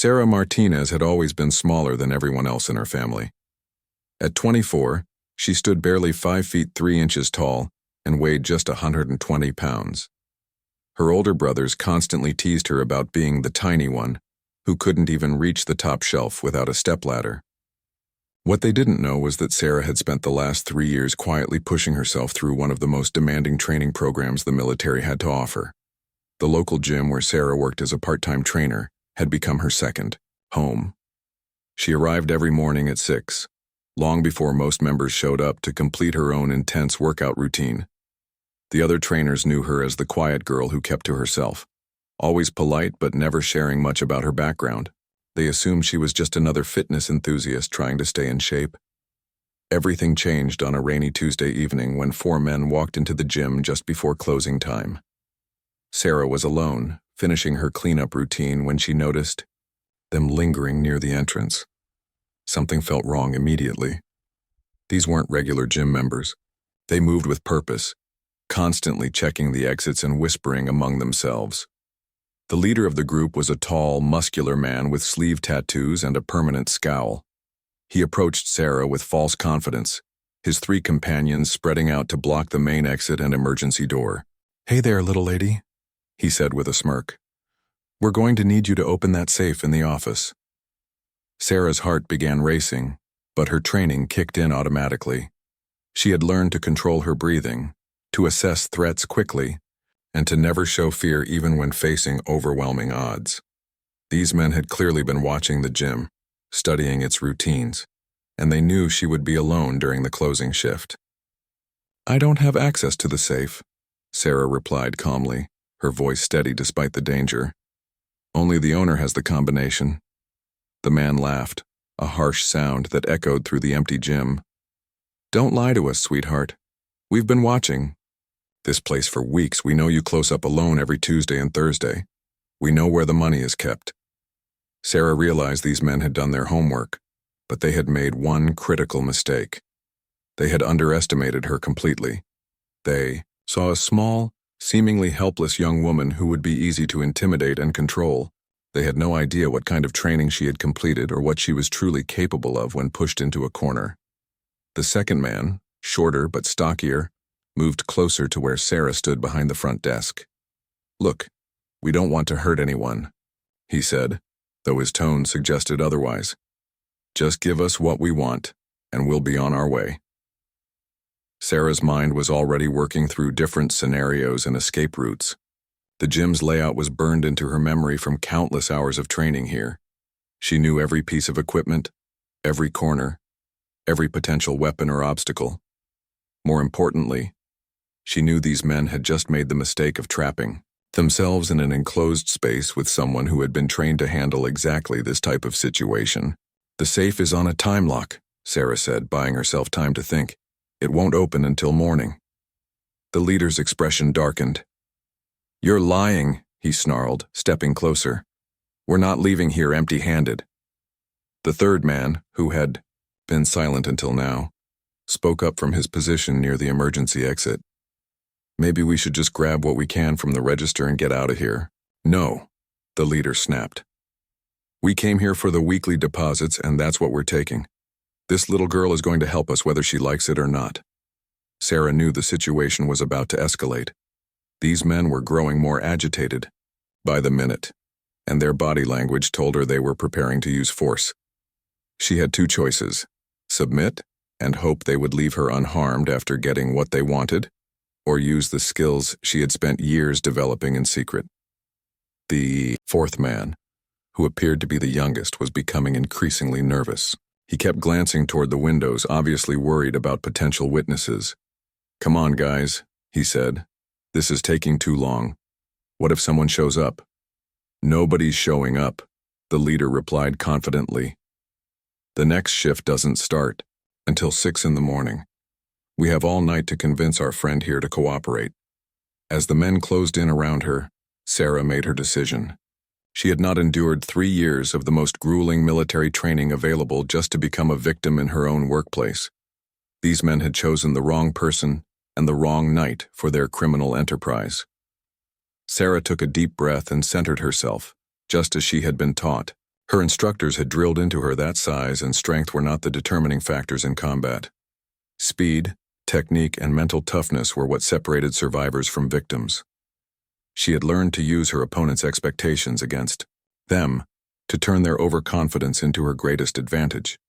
Sarah Martinez had always been smaller than everyone else in her family. At 24, she stood barely 5 feet 3 inches tall and weighed just 120 pounds. Her older brothers constantly teased her about being the tiny one, who couldn't even reach the top shelf without a stepladder. What they didn't know was that Sarah had spent the last 3 years quietly pushing herself through one of the most demanding training programs the military had to offer. The local gym where Sarah worked as a part-time trainer had become her second home. She arrived every morning at 6, long before most members showed up, to complete her own intense workout routine. The other trainers knew her as the quiet girl who kept to herself, always polite but never sharing much about her background. They assumed she was just another fitness enthusiast trying to stay in shape. Everything changed on a rainy Tuesday evening when 4 men walked into the gym just before closing time. Sarah was alone, finishing her cleanup routine, when she noticed them lingering near the entrance. Something felt wrong immediately. These weren't regular gym members. They moved with purpose, constantly checking the exits and whispering among themselves. The leader of the group was a tall, muscular man with sleeve tattoos and a permanent scowl. He approached Sarah with false confidence, his 3 companions spreading out to block the main exit and emergency door. "Hey there, little lady," he said with a smirk. "We're going to need you to open that safe in the office." Sarah's heart began racing, but her training kicked in automatically. She had learned to control her breathing, to assess threats quickly, and to never show fear even when facing overwhelming odds. These men had clearly been watching the gym, studying its routines, and they knew she would be alone during the closing shift. "I don't have access to the safe," Sarah replied calmly, her voice steady despite the danger. "Only the owner has the combination." The man laughed, a harsh sound that echoed through the empty gym. "Don't lie to us, sweetheart. We've been watching this place for weeks. We know you close up alone every Tuesday and Thursday. We know where the money is kept." Sarah realized these men had done their homework, but they had made one critical mistake. They had underestimated her completely. They saw a small, seemingly helpless young woman who would be easy to intimidate and control. They had no idea what kind of training she had completed or what she was truly capable of when pushed into a corner. The second man, shorter but stockier, moved closer to where Sarah stood behind the front desk. "Look, we don't want to hurt anyone," he said, though his tone suggested otherwise. "Just give us what we want, and we'll be on our way." Sarah's mind was already working through different scenarios and escape routes. The gym's layout was burned into her memory from countless hours of training here. She knew every piece of equipment, every corner, every potential weapon or obstacle. More importantly, she knew these men had just made the mistake of trapping themselves in an enclosed space with someone who had been trained to handle exactly this type of situation. "The safe is on a time lock," Sarah said, buying herself time to think. "It won't open until morning." The leader's expression darkened. "You're lying," he snarled, stepping closer. "We're not leaving here empty-handed." The third man, who had been silent until now, spoke up from his position near the emergency exit. "Maybe we should just grab what we can from the register and get out of here." "No," the leader snapped. "We came here for the weekly deposits, and that's what we're taking. This little girl is going to help us whether she likes it or not." Sarah knew the situation was about to escalate. These men were growing more agitated by the minute, and their body language told her they were preparing to use force. She had 2 choices: submit and hope they would leave her unharmed after getting what they wanted, or use the skills she had spent years developing in secret. The 4th man, who appeared to be the youngest, was becoming increasingly nervous. He kept glancing toward the windows, obviously worried about potential witnesses. "Come on, guys," he said. "This is taking too long. What if someone shows up?" "Nobody's showing up," the leader replied confidently. "The next shift doesn't start until 6 in the morning. We have all night to convince our friend here to cooperate." As the men closed in around her, Sarah made her decision. She had not endured 3 years of the most grueling military training available just to become a victim in her own workplace. These men had chosen the wrong person and the wrong night for their criminal enterprise. Sarah took a deep breath and centered herself, just as she had been taught. Her instructors had drilled into her that size and strength were not the determining factors in combat. Speed, technique, and mental toughness were what separated survivors from victims. She had learned to use her opponent's expectations against them to turn their overconfidence into her greatest advantage.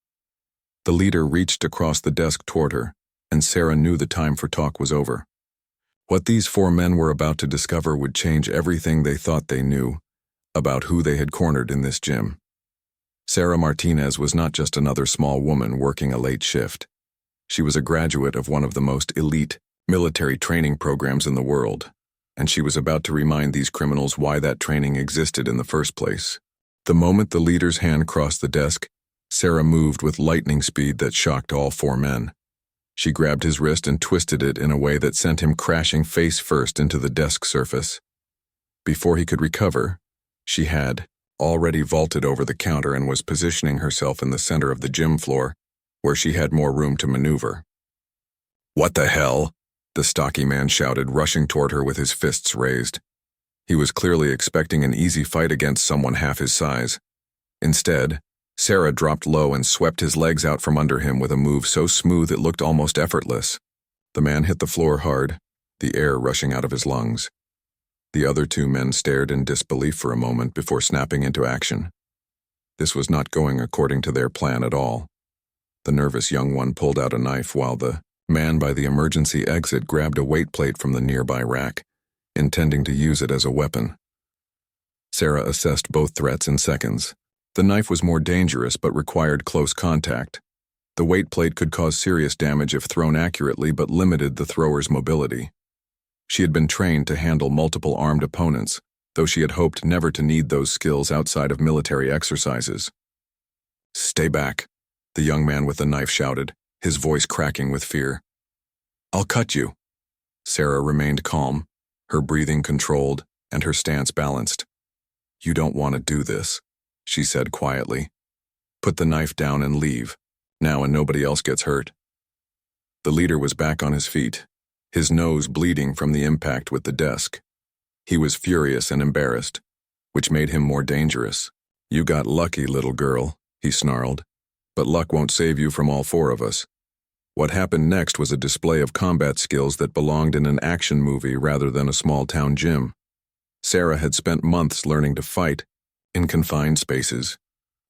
The leader reached across the desk toward her, and Sarah knew the time for talk was over. What these 4 men were about to discover would change everything they thought they knew about who they had cornered in this gym. Sarah Martinez was not just another small woman working a late shift. She was a graduate of one of the most elite military training programs in the world, and she was about to remind these criminals why that training existed in the first place. The moment the leader's hand crossed the desk, Sarah moved with lightning speed that shocked all 4 men. She grabbed his wrist and twisted it in a way that sent him crashing face first into the desk surface. Before he could recover, she had already vaulted over the counter and was positioning herself in the center of the gym floor, where she had more room to maneuver. "What the hell?" the stocky man shouted, rushing toward her with his fists raised. He was clearly expecting an easy fight against someone half his size. Instead, Sarah dropped low and swept his legs out from under him with a move so smooth it looked almost effortless. The man hit the floor hard, the air rushing out of his lungs. The other 2 men stared in disbelief for a moment before snapping into action. This was not going according to their plan at all. The nervous young one pulled out a knife while the man by the emergency exit grabbed a weight plate from the nearby rack, intending to use it as a weapon. Sarah assessed both threats in seconds. The knife was more dangerous but required close contact. The weight plate could cause serious damage if thrown accurately but limited the thrower's mobility. She had been trained to handle multiple armed opponents, though she had hoped never to need those skills outside of military exercises. "Stay back," the young man with the knife shouted, his voice cracking with fear. "I'll cut you." Sarah remained calm, her breathing controlled, and her stance balanced. "You don't want to do this," she said quietly. "Put the knife down and leave, now and nobody else gets hurt." The leader was back on his feet, his nose bleeding from the impact with the desk. He was furious and embarrassed, which made him more dangerous. "You got lucky, little girl," he snarled. "But luck won't save you from all 4 of us." What happened next was a display of combat skills that belonged in an action movie rather than a small-town gym. Sarah had spent months learning to fight in confined spaces,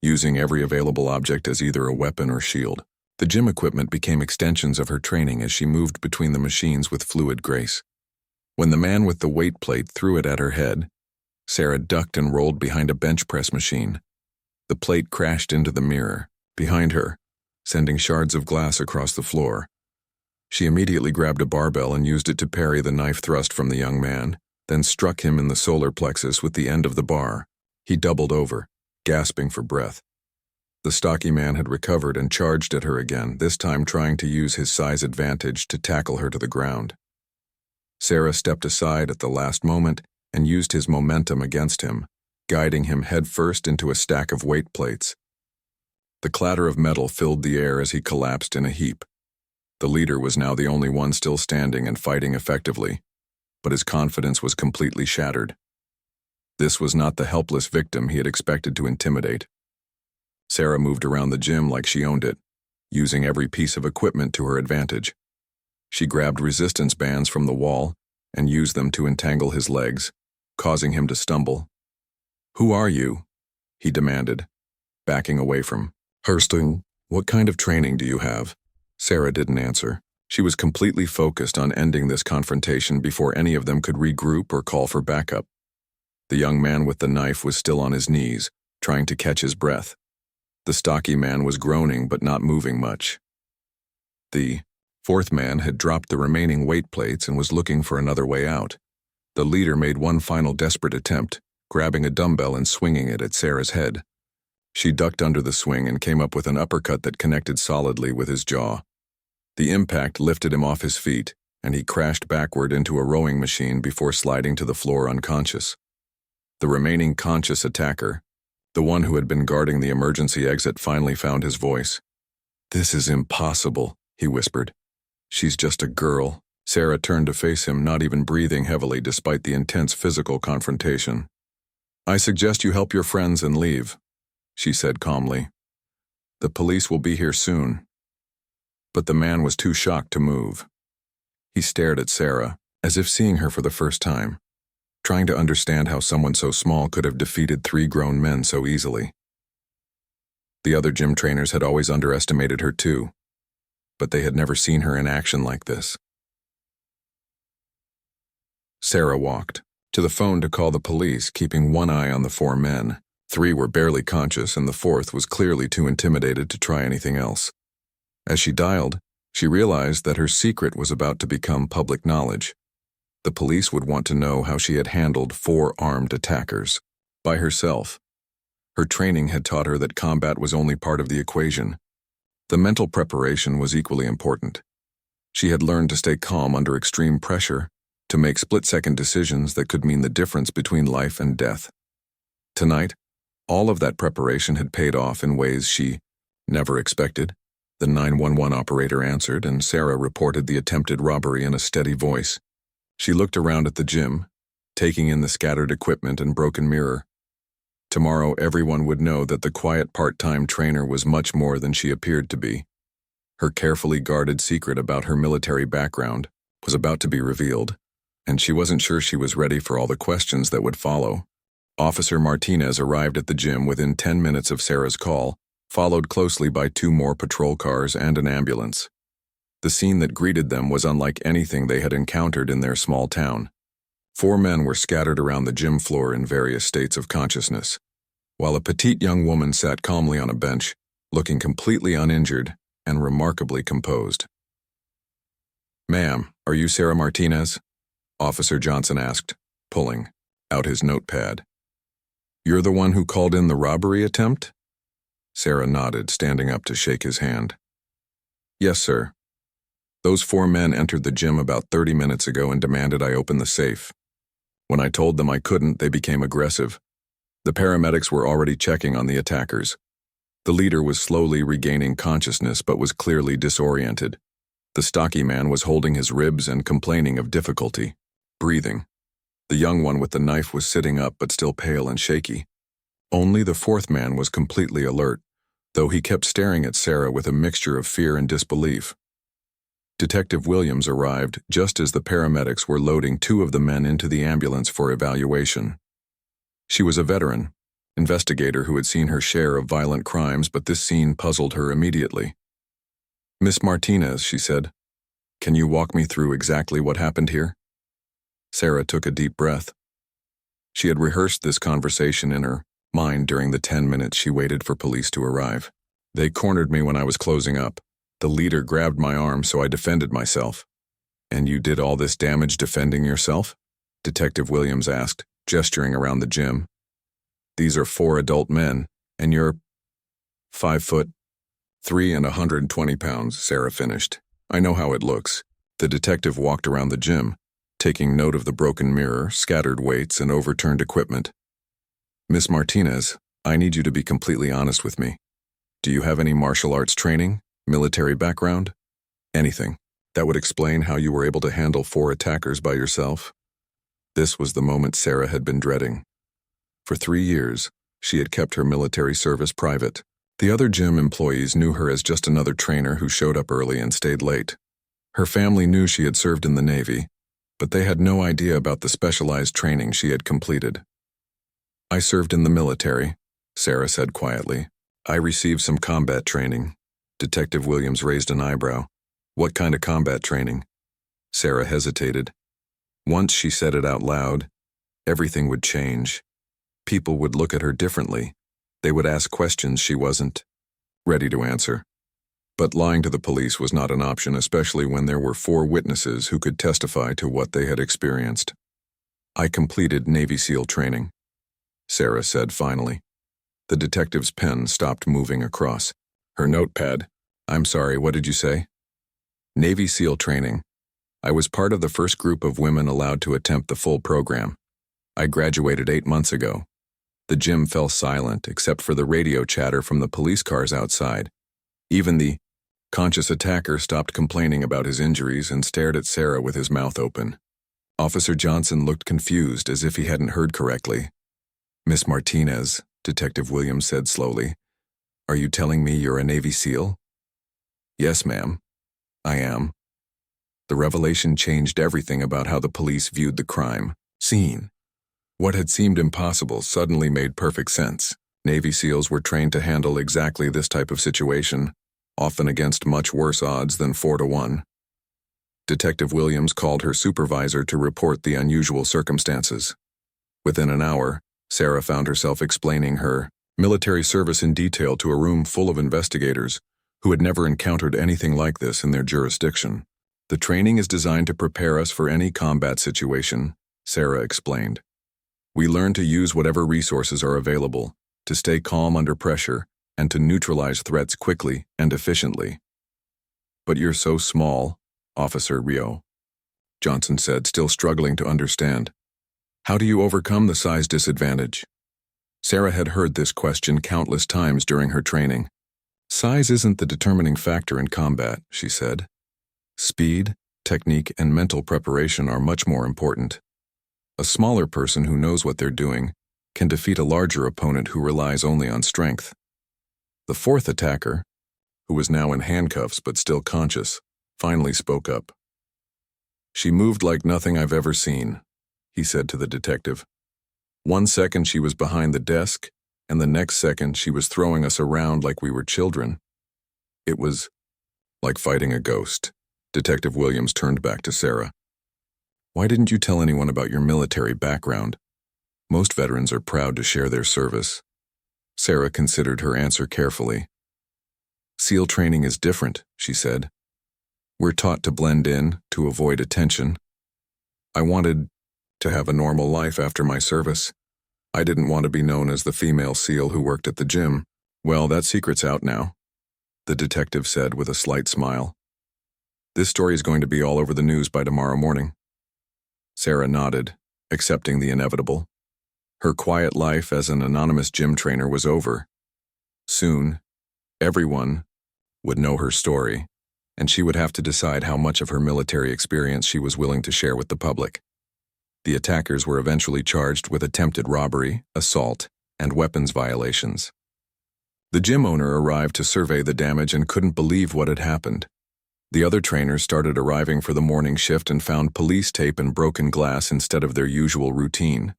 using every available object as either a weapon or shield. The gym equipment became extensions of her training as she moved between the machines with fluid grace. When the man with the weight plate threw it at her head, Sarah ducked and rolled behind a bench press machine. The plate crashed into the mirror behind her, sending shards of glass across the floor. She immediately grabbed a barbell and used it to parry the knife thrust from the young man, then struck him in the solar plexus with the end of the bar. He doubled over, gasping for breath. The stocky man had recovered and charged at her again, this time trying to use his size advantage to tackle her to the ground. Sarah stepped aside at the last moment and used his momentum against him, guiding him headfirst into a stack of weight plates. The clatter of metal filled the air as he collapsed in a heap. The leader was now the only one still standing and fighting effectively, but his confidence was completely shattered. This was not the helpless victim he had expected to intimidate. Sarah moved around the gym like she owned it, using every piece of equipment to her advantage. She grabbed resistance bands from the wall and used them to entangle his legs, causing him to stumble. "Who are you?" he demanded, backing away from her. "What kind of training do you have?" Sarah didn't answer. She was completely focused on ending this confrontation before any of them could regroup or call for backup. The young man with the knife was still on his knees, trying to catch his breath. The stocky man was groaning but not moving much. The 4th man had dropped the remaining weight plates and was looking for another way out. The leader made one final desperate attempt, grabbing a dumbbell and swinging it at Sarah's head. She ducked under the swing and came up with an uppercut that connected solidly with his jaw. The impact lifted him off his feet, and he crashed backward into a rowing machine before sliding to the floor unconscious. The remaining conscious attacker, the one who had been guarding the emergency exit, finally found his voice. "This is impossible," he whispered. "She's just a girl." Sarah turned to face him, not even breathing heavily despite the intense physical confrontation. "I suggest you help your friends and leave." she said calmly. "The police will be here soon." But the man was too shocked to move. He stared at Sarah, as if seeing her for the first time, trying to understand how someone so small could have defeated 3 grown men so easily. The other gym trainers had always underestimated her too, but they had never seen her in action like this. Sarah walked to the phone to call the police, keeping one eye on the 4 men. 3 were barely conscious, and the 4th was clearly too intimidated to try anything else. As she dialed, she realized that her secret was about to become public knowledge. The police would want to know how she had handled 4 armed attackers by herself. Her training had taught her that combat was only part of the equation. The mental preparation was equally important. She had learned to stay calm under extreme pressure, to make split-second decisions that could mean the difference between life and death. Tonight, all of that preparation had paid off in ways she never expected. The 911 operator answered, and Sarah reported the attempted robbery in a steady voice. She looked around at the gym, taking in the scattered equipment and broken mirror. Tomorrow, everyone would know that the quiet part-time trainer was much more than she appeared to be. Her carefully guarded secret about her military background was about to be revealed, and she wasn't sure she was ready for all the questions that would follow. Officer Martinez arrived at the gym within 10 minutes of Sarah's call, followed closely by 2 more patrol cars and an ambulance. The scene that greeted them was unlike anything they had encountered in their small town. 4 men were scattered around the gym floor in various states of consciousness, while a petite young woman sat calmly on a bench, looking completely uninjured and remarkably composed. "Ma'am, are you Sarah Martinez?" Officer Johnson asked, pulling out his notepad. "You're the one who called in the robbery attempt?" Sarah nodded, standing up to shake his hand. "Yes, sir. Those 4 men entered the gym about 30 minutes ago and demanded I open the safe. When I told them I couldn't, they became aggressive. The paramedics were already checking on the attackers. The leader was slowly regaining consciousness but was clearly disoriented. The stocky man was holding his ribs and complaining of difficulty breathing. The young one with the knife was sitting up but still pale and shaky. Only the 4th man was completely alert, though he kept staring at Sarah with a mixture of fear and disbelief. Detective Williams arrived just as the paramedics were loading 2 of the men into the ambulance for evaluation. She was a veteran investigator who had seen her share of violent crimes, but this scene puzzled her immediately. "Miss Martinez," she said, "can you walk me through exactly what happened here?" Sarah took a deep breath. She had rehearsed this conversation in her mind during the 10 minutes she waited for police to arrive. "They cornered me when I was closing up. The leader grabbed my arm, so I defended myself." "And you did all this damage defending yourself?" Detective Williams asked, gesturing around the gym. "These are 4 adult men, and you're 5'3" and 120 pounds, Sarah finished. "I know how it looks." The detective walked around the gym, taking note of the broken mirror, scattered weights, and overturned equipment. "Miss Martinez, I need you to be completely honest with me. Do you have any martial arts training, military background? Anything that would explain how you were able to handle 4 attackers by yourself?" This was the moment Sarah had been dreading. For 3 years, she had kept her military service private. The other gym employees knew her as just another trainer who showed up early and stayed late. Her family knew she had served in the Navy, but they had no idea about the specialized training she had completed. "I served in the military," Sarah said quietly. "I received some combat training." Detective Williams raised an eyebrow. "What kind of combat training?" Sarah hesitated. Once she said it out loud, everything would change. People would look at her differently. They would ask questions she wasn't ready to answer. But lying to the police was not an option, especially when there were 4 witnesses who could testify to what they had experienced. "I completed Navy SEAL training," Sarah said finally. The detective's pen stopped moving across her notepad. "I'm sorry, what did you say?" "Navy SEAL training. I was part of the first group of women allowed to attempt the full program. I graduated 8 months ago." The gym fell silent except for the radio chatter from the police cars outside. Even the conscious attacker stopped complaining about his injuries and stared at Sarah with his mouth open. Officer Johnson looked confused, as if he hadn't heard correctly. "Miss Martinez, Detective Williams said slowly. "Are you telling me you're a Navy SEAL?" "Yes, ma'am. I am." The revelation changed everything about how the police viewed the crime scene. What had seemed impossible suddenly made perfect sense. Navy SEALs were trained to handle exactly this type of situation, often against much worse odds than 4-1. Detective Williams called her supervisor to report the unusual circumstances. Within an hour, Sarah found herself explaining her military service in detail to a room full of investigators who had never encountered anything like this in their jurisdiction. "The training is designed to prepare us for any combat situation," Sarah explained. "We learn to use whatever resources are available, to stay calm under pressure, and to neutralize threats quickly and efficiently." "But you're so small, Officer Rio," Johnson said, still struggling to understand. "How do you overcome the size disadvantage?" Sarah had heard this question countless times during her training. "Size isn't the determining factor in combat," she said. "Speed, technique, and mental preparation are much more important. A smaller person who knows what they're doing can defeat a larger opponent who relies only on strength." The fourth attacker, who was now in handcuffs but still conscious, finally spoke up. "She moved like nothing I've ever seen," he said to the detective. "One second she was behind the desk, and the next second she was throwing us around like we were children. It was like fighting a ghost." Detective Williams turned back to Sarah. "Why didn't you tell anyone about your military background? Most veterans are proud to share their service." Sarah considered her answer carefully. "SEAL training is different," she said. "We're taught to blend in, to avoid attention. I wanted to have a normal life after my service. I didn't want to be known as the female SEAL who worked at the gym." "Well, that secret's out now," the detective said with a slight smile. "This story is going to be all over the news by tomorrow morning." Sarah nodded, accepting the inevitable. Her quiet life as an anonymous gym trainer was over. Soon, everyone would know her story, and she would have to decide how much of her military experience she was willing to share with the public. The attackers were eventually charged with attempted robbery, assault, and weapons violations. The gym owner arrived to survey the damage and couldn't believe what had happened. The other trainers started arriving for the morning shift and found police tape and broken glass instead of their usual routine.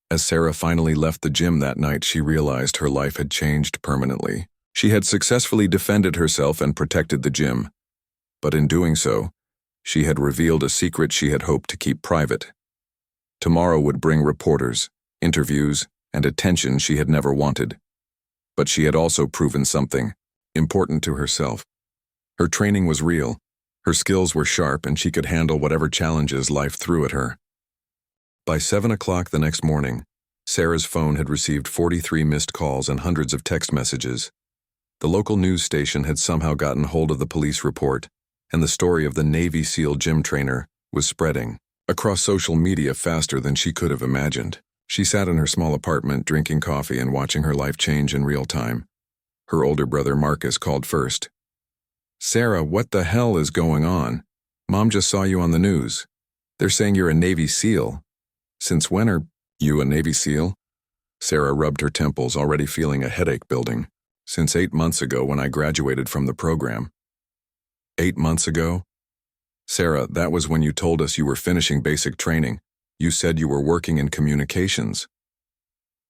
As Sarah finally left the gym that night, she realized her life had changed permanently. She had successfully defended herself and protected the gym. But in doing so, she had revealed a secret she had hoped to keep private. Tomorrow would bring reporters, interviews, and attention she had never wanted. But she had also proven something important to herself. Her training was real, her skills were sharp, and she could handle whatever challenges life threw at her. By 7 o'clock the next morning, Sarah's phone had received 43 missed calls and hundreds of text messages. The local news station had somehow gotten hold of the police report, and the story of the Navy SEAL gym trainer was spreading across social media faster than she could have imagined. She sat in her small apartment drinking coffee and watching her life change in real time. Her older brother Marcus called first. "Sarah, what the hell is going on? Mom just saw you on the news. They're saying you're a Navy SEAL. Since when are you a Navy SEAL?" Sarah rubbed her temples, already feeling a headache building. "Since 8 months ago when I graduated from the program." 8 months ago? Sarah, that was when you told us you were finishing basic training. You said you were working in communications.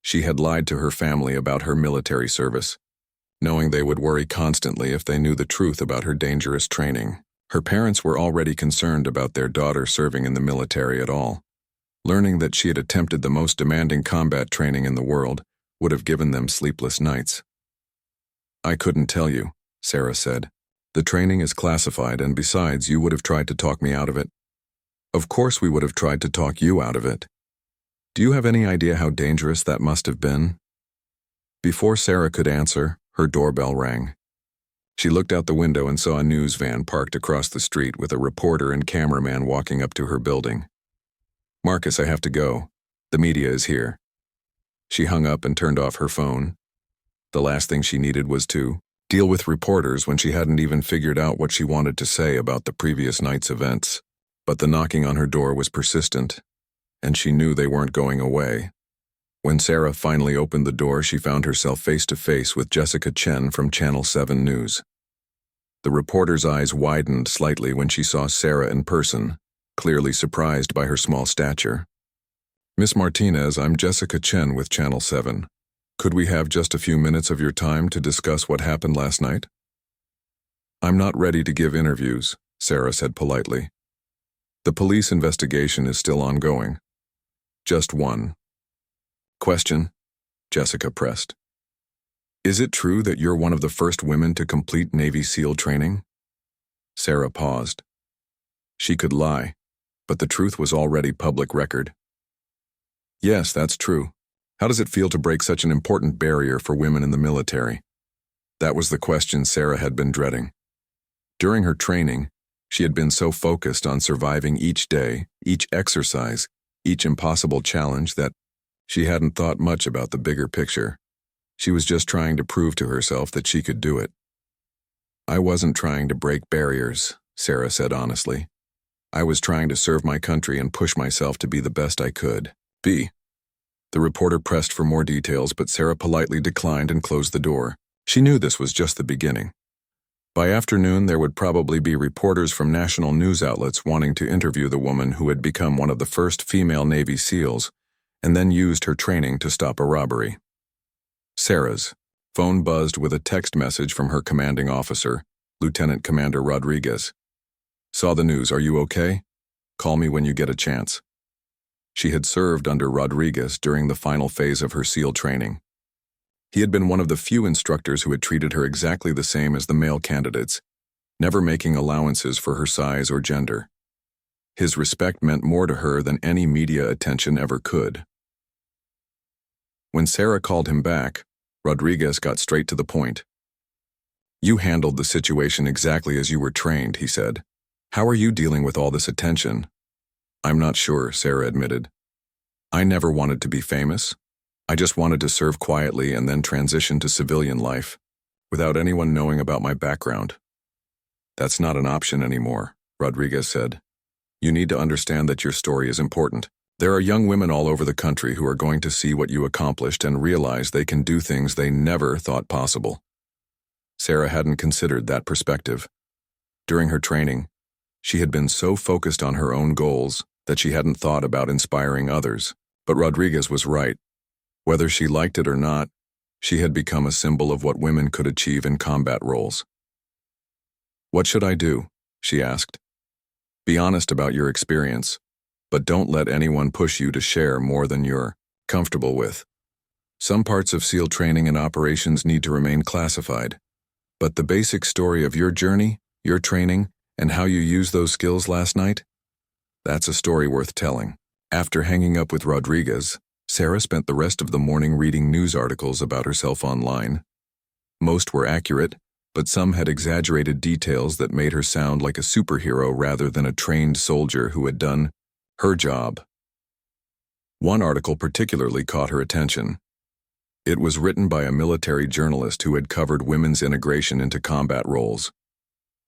She had lied to her family about her military service, knowing they would worry constantly if they knew the truth about her dangerous training. Her parents were already concerned about their daughter serving in the military at all. Learning that she had attempted the most demanding combat training in the world would have given them sleepless nights. "I couldn't tell you," Sarah said. "The training is classified, and besides, you would have tried to talk me out of it." "Of course we would have tried to talk you out of it. Do you have any idea how dangerous that must have been?" Before Sarah could answer, her doorbell rang. She looked out the window and saw a news van parked across the street with a reporter and cameraman walking up to her building. "Marcus, I have to go. The media is here." She hung up and turned off her phone. The last thing she needed was to deal with reporters when she hadn't even figured out what she wanted to say about the previous night's events. But the knocking on her door was persistent, and she knew they weren't going away. When Sarah finally opened the door, she found herself face to face with Jessica Chen from Channel 7 News. The reporter's eyes widened slightly when she saw Sarah in person, clearly surprised by her small stature. "Miss Martinez, I'm Jessica Chen with Channel 7. Could we have just a few minutes of your time to discuss what happened last night?" "I'm not ready to give interviews," Sarah said politely. "The police investigation is still ongoing." "Just one question," Jessica pressed. "Is it true that you're one of the first women to complete Navy SEAL training?" Sarah paused. She could lie, but the truth was already public record. "Yes, that's true. How does it feel to break such an important barrier for women in the military?" That was the question Sarah had been dreading. During her training, she had been so focused on surviving each day, each exercise, each impossible challenge that she hadn't thought much about the bigger picture. She was just trying to prove to herself that she could do it. "I wasn't trying to break barriers," Sarah said honestly. "I was trying to serve my country and push myself to be the best I could be." The reporter pressed for more details, but Sarah politely declined and closed the door. She knew this was just the beginning. By afternoon, there would probably be reporters from national news outlets wanting to interview the woman who had become one of the first female Navy SEALs and then used her training to stop a robbery. Sarah's phone buzzed with a text message from her commanding officer, Lieutenant Commander Rodriguez. "Saw the news. Are you okay? Call me when you get a chance." She had served under Rodriguez during the final phase of her SEAL training. He had been one of the few instructors who had treated her exactly the same as the male candidates, never making allowances for her size or gender. His respect meant more to her than any media attention ever could. When Sarah called him back, Rodriguez got straight to the point. "You handled the situation exactly as you were trained," he said. "How are you dealing with all this attention?" "I'm not sure," Sarah admitted. "I never wanted to be famous. I just wanted to serve quietly and then transition to civilian life, without anyone knowing about my background." "That's not an option anymore," Rodriguez said. "You need to understand that your story is important. There are young women all over the country who are going to see what you accomplished and realize they can do things they never thought possible." Sarah hadn't considered that perspective. During her training, she had been so focused on her own goals that she hadn't thought about inspiring others. But Rodriguez was right. Whether she liked it or not, she had become a symbol of what women could achieve in combat roles. "What should I do?" she asked. "Be honest about your experience, but don't let anyone push you to share more than you're comfortable with. Some parts of SEAL training and operations need to remain classified, but the basic story of your journey, your training, and how you used those skills last night, that's a story worth telling." After hanging up with Rodriguez, Sarah spent the rest of the morning reading news articles about herself online. Most were accurate, but some had exaggerated details that made her sound like a superhero rather than a trained soldier who had done her job. One article particularly caught her attention. It was written by a military journalist who had covered women's integration into combat roles.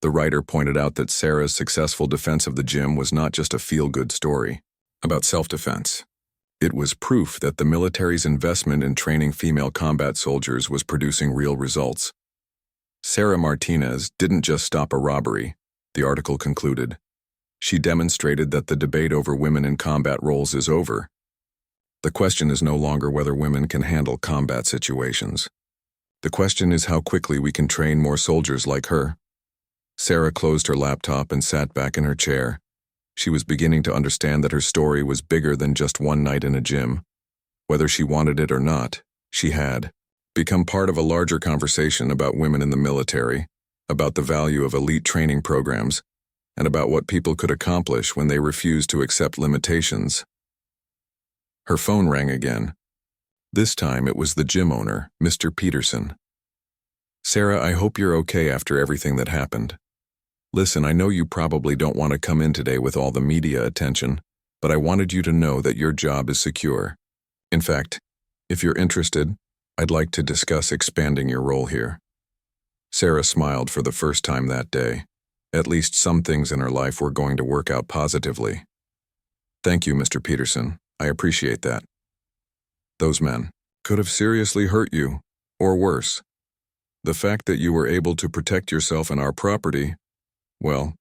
The writer pointed out that Sarah's successful defense of the gym was not just a feel-good story about self-defense. It was proof that the military's investment in training female combat soldiers was producing real results. Sarah Martinez didn't just stop a robbery, the article concluded. She demonstrated that the debate over women in combat roles is over. The question is no longer whether women can handle combat situations. The question is how quickly we can train more soldiers like her. Sarah closed her laptop and sat back in her chair. She was beginning to understand that her story was bigger than just one night in a gym. Whether she wanted it or not, she had become part of a larger conversation about women in the military, about the value of elite training programs, and about what people could accomplish when they refused to accept limitations. Her phone rang again. This time it was the gym owner, Mr. Peterson. "Sarah, I hope you're okay after everything that happened. Listen, I know you probably don't want to come in today with all the media attention, but I wanted you to know that your job is secure. In fact, if you're interested, I'd like to discuss expanding your role here." Sarah smiled for the first time that day. At least some things in her life were going to work out positively. "Thank you, Mr. Peterson. I appreciate that." Those men could have seriously hurt you, or worse. The fact that you were able to protect yourself and our property, well,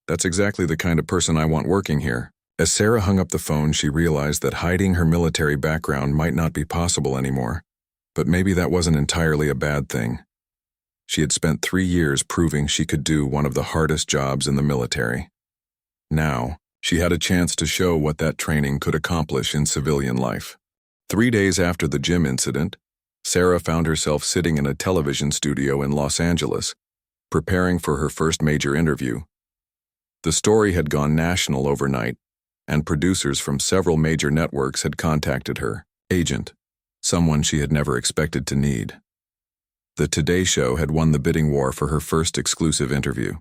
that's exactly the kind of person I want working here. As Sarah hung up the phone, she realized that hiding her military background might not be possible anymore. But maybe that wasn't entirely a bad thing. She had spent 3 years proving she could do one of the hardest jobs in the military. Now, she had a chance to show what that training could accomplish in civilian life. 3 days after the gym incident, Sarah found herself sitting in a television studio in Los Angeles, preparing for her first major interview. The story had gone national overnight, and producers from several major networks had contacted her agent, someone she had never expected to need. The Today Show had won the bidding war for her first exclusive interview.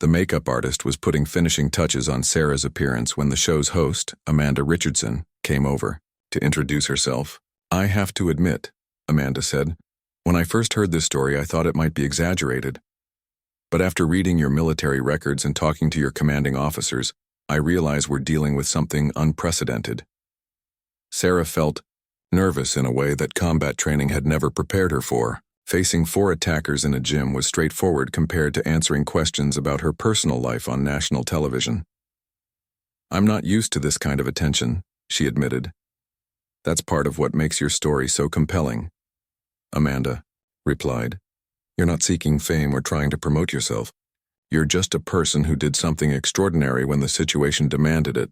The makeup artist was putting finishing touches on Sarah's appearance when the show's host, Amanda Richardson, came over to introduce herself. "I have to admit," Amanda said, "when I first heard this story, I thought it might be exaggerated. But after reading your military records and talking to your commanding officers, I realize we're dealing with something unprecedented." Sarah felt nervous in a way that combat training had never prepared her for. Facing 4 attackers in a gym was straightforward compared to answering questions about her personal life on national television. "I'm not used to this kind of attention," she admitted. "That's part of what makes your story so compelling," Amanda replied. "You're not seeking fame or trying to promote yourself. You're just a person who did something extraordinary when the situation demanded it."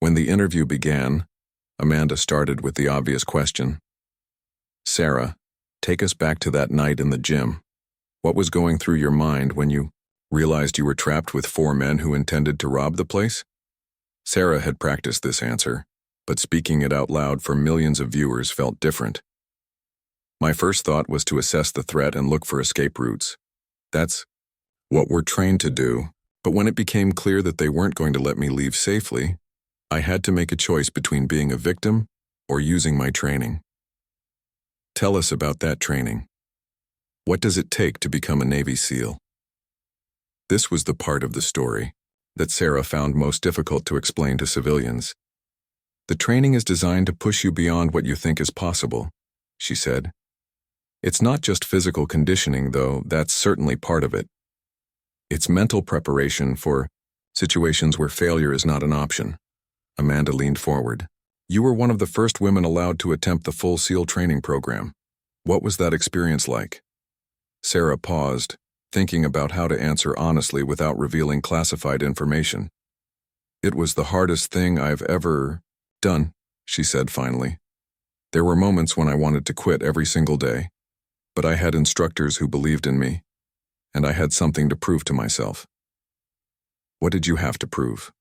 When the interview began, Amanda started with the obvious question. "Sarah, take us back to that night in the gym. What was going through your mind when you realized you were trapped with 4 men who intended to rob the place?" Sarah had practiced this answer, but speaking it out loud for millions of viewers felt different. "My first thought was to assess the threat and look for escape routes. That's what we're trained to do, but when it became clear that they weren't going to let me leave safely, I had to make a choice between being a victim or using my training." Tell us about that training. What does it take to become a Navy SEAL? This was the part of the story that Sarah found most difficult to explain to civilians. "The training is designed to push you beyond what you think is possible," she said. "It's not just physical conditioning, though that's certainly part of it. It's mental preparation for situations where failure is not an option." Amanda leaned forward. "You were one of the first women allowed to attempt the full SEAL training program. What was that experience like?" Sarah paused, thinking about how to answer honestly without revealing classified information. "It was the hardest thing I've ever done," she said finally. "There were moments when I wanted to quit every single day, but I had instructors who believed in me, and I had something to prove to myself." "What did you have to prove?"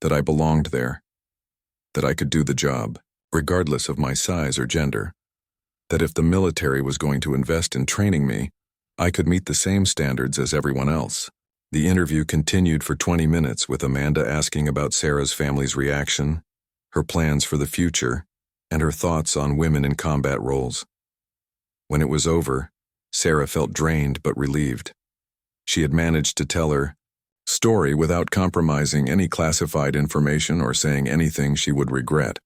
"That I belonged there. That I could do the job, regardless of my size or gender. That if the military was going to invest in training me, I could meet the same standards as everyone else." The interview continued for 20 minutes with Amanda asking about Sarah's family's reaction, her plans for the future, and her thoughts on women in combat roles. When it was over, Sarah felt drained but relieved. She had managed to tell her story without compromising any classified information or saying anything she would regret.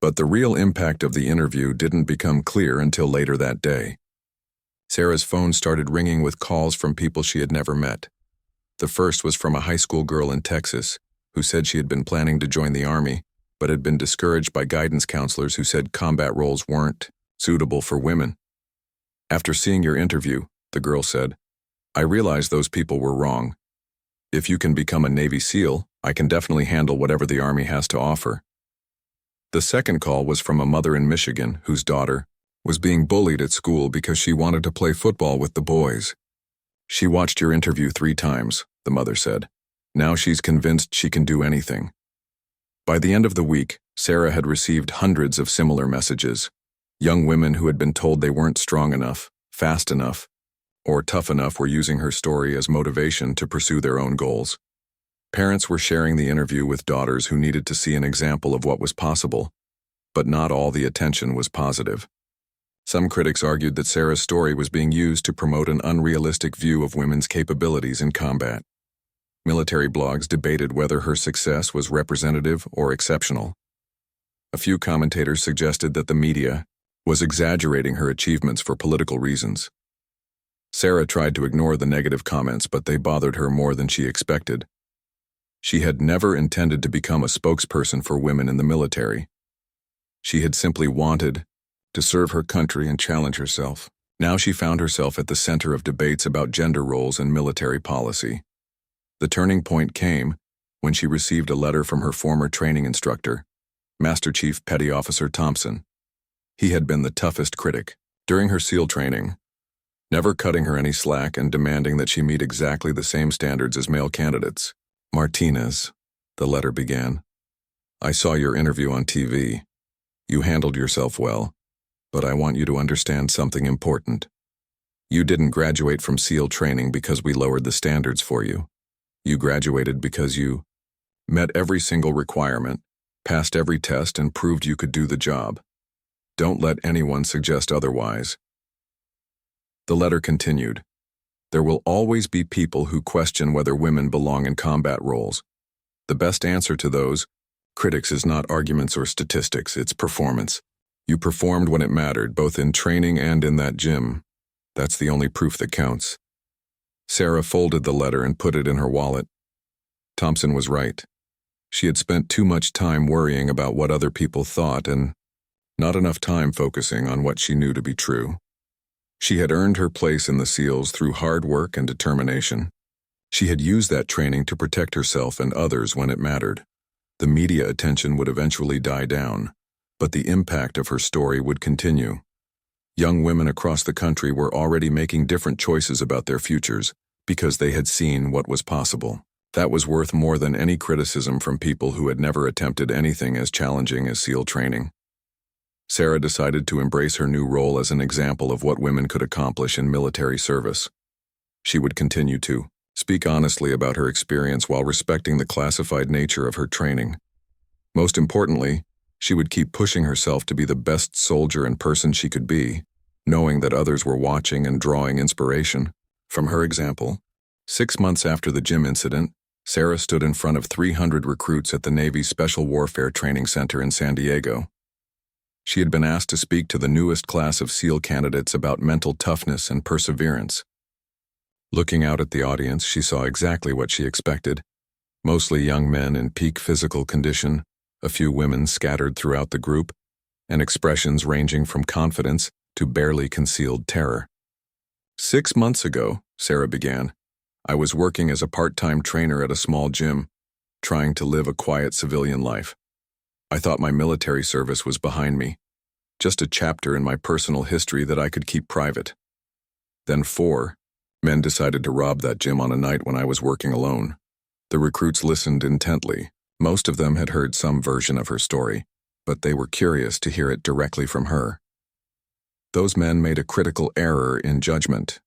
But the real impact of the interview didn't become clear until later that day. Sarah's phone started ringing with calls from people she had never met. The first was from a high school girl in Texas who said she had been planning to join the Army, but had been discouraged by guidance counselors who said combat roles weren't suitable for women. "After seeing your interview," the girl said, "I realized those people were wrong. If you can become a Navy SEAL, I can definitely handle whatever the Army has to offer." The second call was from a mother in Michigan whose daughter was being bullied at school because she wanted to play football with the boys. "She watched your interview 3 times, the mother said. Now she's convinced she can do anything." By the end of the week, Sarah had received hundreds of similar messages. Young women who had been told they weren't strong enough, fast enough, or tough enough were using her story as motivation to pursue their own goals. Parents were sharing the interview with daughters who needed to see an example of what was possible, but not all the attention was positive. Some critics argued that Sarah's story was being used to promote an unrealistic view of women's capabilities in combat. Military blogs debated whether her success was representative or exceptional. A few commentators suggested that the media was exaggerating her achievements for political reasons. Sarah tried to ignore the negative comments, but they bothered her more than she expected. She had never intended to become a spokesperson for women in the military. She had simply wanted to serve her country and challenge herself. Now she found herself at the center of debates about gender roles and military policy. The turning point came when she received a letter from her former training instructor, Master Chief Petty Officer Thompson. He had been the toughest critic during her SEAL training, never cutting her any slack and demanding that she meet exactly the same standards as male candidates. "Martinez," the letter began, "I saw your interview on TV. You handled yourself well, but I want you to understand something important. You didn't graduate from SEAL training because we lowered the standards for you. You graduated because you met every single requirement, passed every test, and proved you could do the job. Don't let anyone suggest otherwise." The letter continued, "There will always be people who question whether women belong in combat roles. The best answer to those critics is not arguments or statistics, it's performance. You performed when it mattered, both in training and in that gym. That's the only proof that counts." Sarah folded the letter and put it in her wallet. Thompson was right. She had spent too much time worrying about what other people thought and not enough time focusing on what she knew to be true. She had earned her place in the SEALs through hard work and determination. She had used that training to protect herself and others when it mattered. The media attention would eventually die down, but the impact of her story would continue. Young women across the country were already making different choices about their futures because they had seen what was possible. That was worth more than any criticism from people who had never attempted anything as challenging as SEAL training. Sarah decided to embrace her new role as an example of what women could accomplish in military service. She would continue to speak honestly about her experience while respecting the classified nature of her training. Most importantly, she would keep pushing herself to be the best soldier and person she could be, knowing that others were watching and drawing inspiration from her example. 6 months after the gym incident, Sarah stood in front of 300 recruits at the Navy's Special Warfare Training Center in San Diego. She had been asked to speak to the newest class of SEAL candidates about mental toughness and perseverance. Looking out at the audience, she saw exactly what she expected. Mostly young men in peak physical condition, a few women scattered throughout the group, and expressions ranging from confidence to barely concealed terror. 6 months ago, Sarah began, I was working as a part-time trainer at a small gym, trying to live a quiet civilian life. I thought my military service was behind me, just a chapter in my personal history that I could keep private. Then 4 men decided to rob that gym on a night when I was working alone. The recruits listened intently. Most of them had heard some version of her story, but they were curious to hear it directly from her. Those men made a critical error in judgment,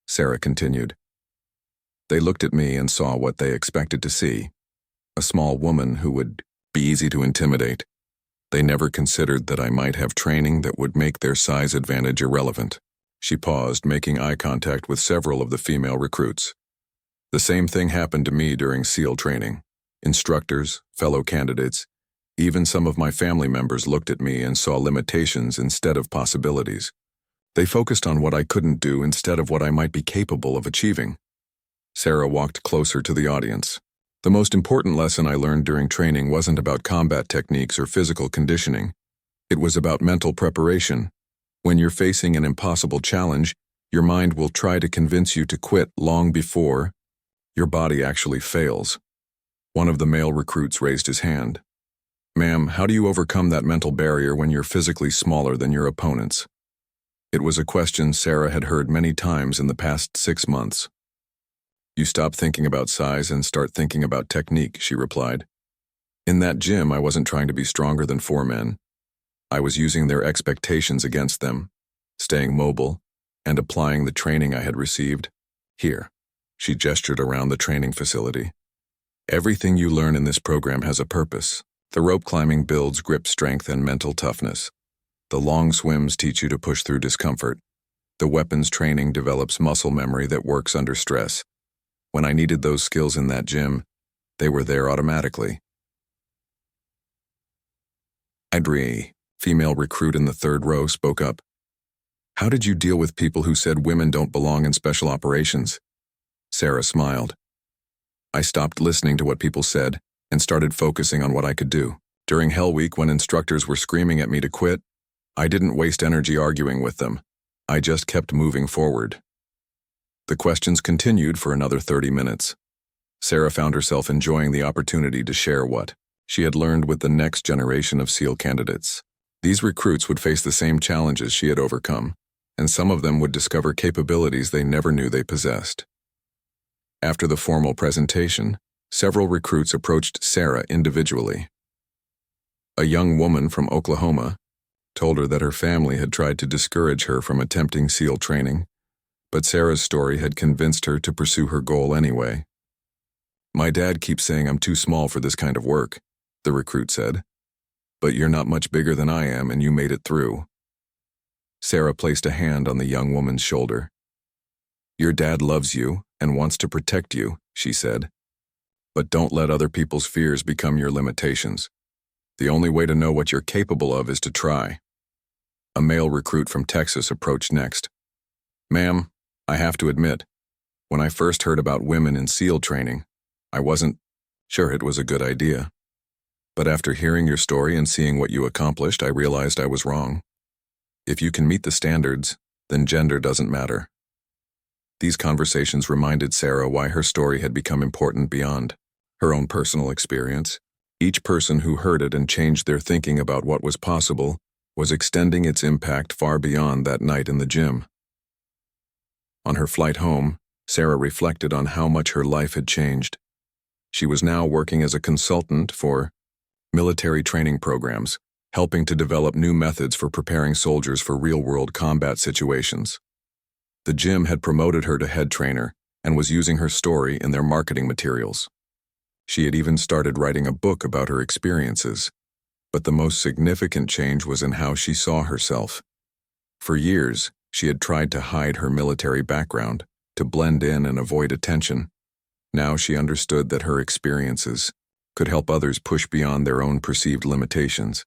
Sarah continued. They looked at me and saw what they expected to see, a small woman who would be easy to intimidate. They never considered that I might have training that would make their size advantage irrelevant. She paused, making eye contact with several of the female recruits. The same thing happened to me during SEAL training. Instructors, fellow candidates, even some of my family members looked at me and saw limitations instead of possibilities. They focused on what I couldn't do instead of what I might be capable of achieving. Sarah walked closer to the audience. The most important lesson I learned during training wasn't about combat techniques or physical conditioning. It was about mental preparation. When you're facing an impossible challenge, your mind will try to convince you to quit long before your body actually fails. One of the male recruits raised his hand. "Ma'am, how do you overcome that mental barrier when you're physically smaller than your opponents?" It was a question Sarah had heard many times in the past 6 months. "You stop thinking about size and start thinking about technique," she replied. In that gym, I wasn't trying to be stronger than 4 men. I was using their expectations against them, staying mobile, and applying the training I had received. Here, she gestured around the training facility. Everything you learn in this program has a purpose. The rope climbing builds grip strength and mental toughness. The long swims teach you to push through discomfort. The weapons training develops muscle memory that works under stress. When I needed those skills in that gym, they were there automatically. Bravery, female recruit in the third row, spoke up. How did you deal with people who said women don't belong in special operations? Sarah smiled. I stopped listening to what people said and started focusing on what I could do. During Hell Week, when instructors were screaming at me to quit, I didn't waste energy arguing with them. I just kept moving forward. The questions continued for another 30 minutes. Sarah found herself enjoying the opportunity to share what she had learned with the next generation of SEAL candidates. These recruits would face the same challenges she had overcome, and some of them would discover capabilities they never knew they possessed. After the formal presentation, several recruits approached Sarah individually. A young woman from Oklahoma told her that her family had tried to discourage her from attempting SEAL training, but Sarah's story had convinced her to pursue her goal anyway. My dad keeps saying I'm too small for this kind of work, the recruit said. But you're not much bigger than I am and you made it through. Sarah placed a hand on the young woman's shoulder. Your dad loves you and wants to protect you, she said. But don't let other people's fears become your limitations. The only way to know what you're capable of is to try. A male recruit from Texas approached next. Ma'am, I have to admit, when I first heard about women in SEAL training, I wasn't sure it was a good idea. But after hearing your story and seeing what you accomplished, I realized I was wrong. If you can meet the standards, then gender doesn't matter. These conversations reminded Sarah why her story had become important beyond her own personal experience. Each person who heard it and changed their thinking about what was possible was extending its impact far beyond that night in the gym. On her flight home, Sarah reflected on how much her life had changed. She was now working as a consultant for military training programs, helping to develop new methods for preparing soldiers for real-world combat situations. The gym had promoted her to head trainer and was using her story in their marketing materials. She had even started writing a book about her experiences, but the most significant change was in how she saw herself. For years, she had tried to hide her military background, to blend in and avoid attention. Now she understood that her experiences could help others push beyond their own perceived limitations.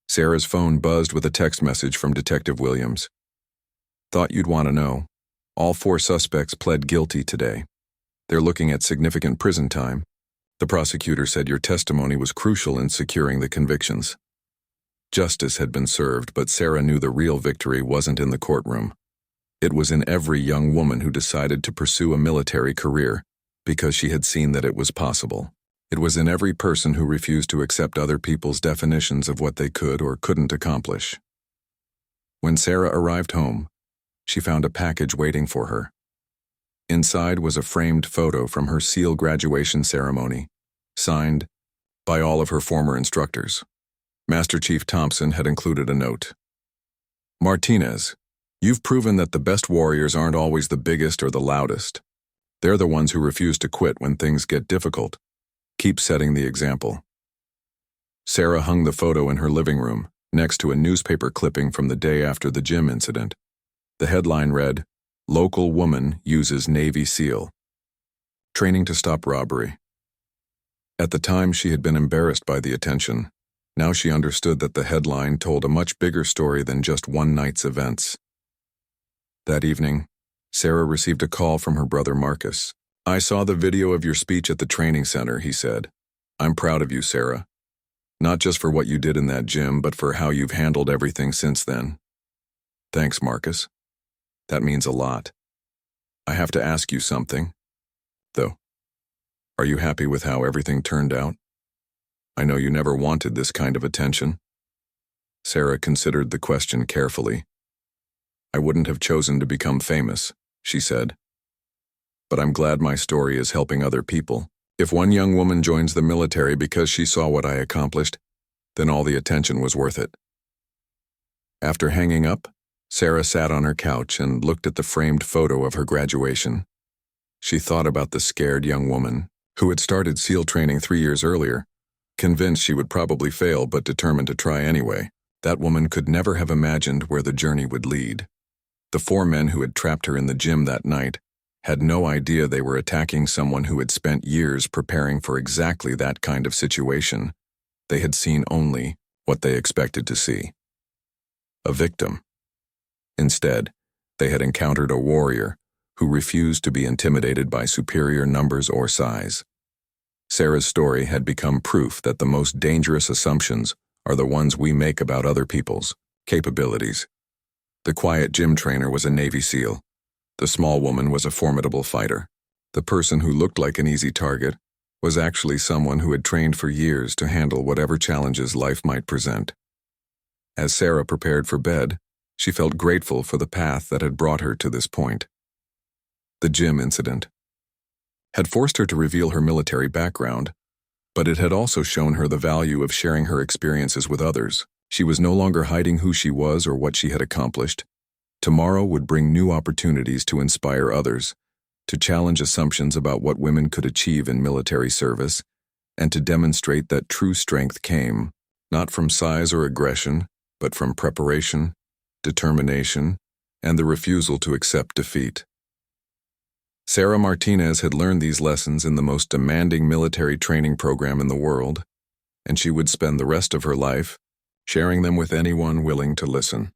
Sarah's phone buzzed with a text message from Detective Williams. Thought you'd want to know. All 4 suspects pled guilty today. They're looking at significant prison time. The prosecutor said your testimony was crucial in securing the convictions. Justice had been served, but Sarah knew the real victory wasn't in the courtroom. It was in every young woman who decided to pursue a military career because she had seen that it was possible. It was in every person who refused to accept other people's definitions of what they could or couldn't accomplish. When Sarah arrived home, she found a package waiting for her. Inside was a framed photo from her SEAL graduation ceremony, signed by all of her former instructors. Master Chief Thompson had included a note. Martinez, you've proven that the best warriors aren't always the biggest or the loudest. They're the ones who refuse to quit when things get difficult. Keep setting the example. Sarah hung the photo in her living room, next to a newspaper clipping from the day after the gym incident. The headline read, Local Woman Uses Navy SEAL. Training to Stop Robbery. At the time, she had been embarrassed by the attention. Now she understood that the headline told a much bigger story than just one night's events. That evening, Sarah received a call from her brother Marcus. I saw the video of your speech at the training center, he said. I'm proud of you, Sarah. Not just for what you did in that gym, but for how you've handled everything since then. Thanks, Marcus. That means a lot. I have to ask you something, though. Are you happy with how everything turned out? I know you never wanted this kind of attention. Sarah considered the question carefully. I wouldn't have chosen to become famous, she said. But I'm glad my story is helping other people. If one young woman joins the military because she saw what I accomplished, then all the attention was worth it. After hanging up, Sarah sat on her couch and looked at the framed photo of her graduation. She thought about the scared young woman who had started SEAL training 3 years earlier, convinced she would probably fail but determined to try anyway. That woman could never have imagined where the journey would lead. The 4 men who had trapped her in the gym that night had no idea they were attacking someone who had spent years preparing for exactly that kind of situation. They had seen only what they expected to see. A victim. Instead, they had encountered a warrior who refused to be intimidated by superior numbers or size. Sarah's story had become proof that the most dangerous assumptions are the ones we make about other people's capabilities. The quiet gym trainer was a Navy SEAL. The small woman was a formidable fighter. The person who looked like an easy target was actually someone who had trained for years to handle whatever challenges life might present. As Sarah prepared for bed, she felt grateful for the path that had brought her to this point. The gym incident had forced her to reveal her military background, but it had also shown her the value of sharing her experiences with others. She was no longer hiding who she was or what she had accomplished. Tomorrow would bring new opportunities to inspire others, to challenge assumptions about what women could achieve in military service, and to demonstrate that true strength came, not from size or aggression, but from preparation, determination, and the refusal to accept defeat. Sarah Martinez had learned these lessons in the most demanding military training program in the world, and she would spend the rest of her life sharing them with anyone willing to listen.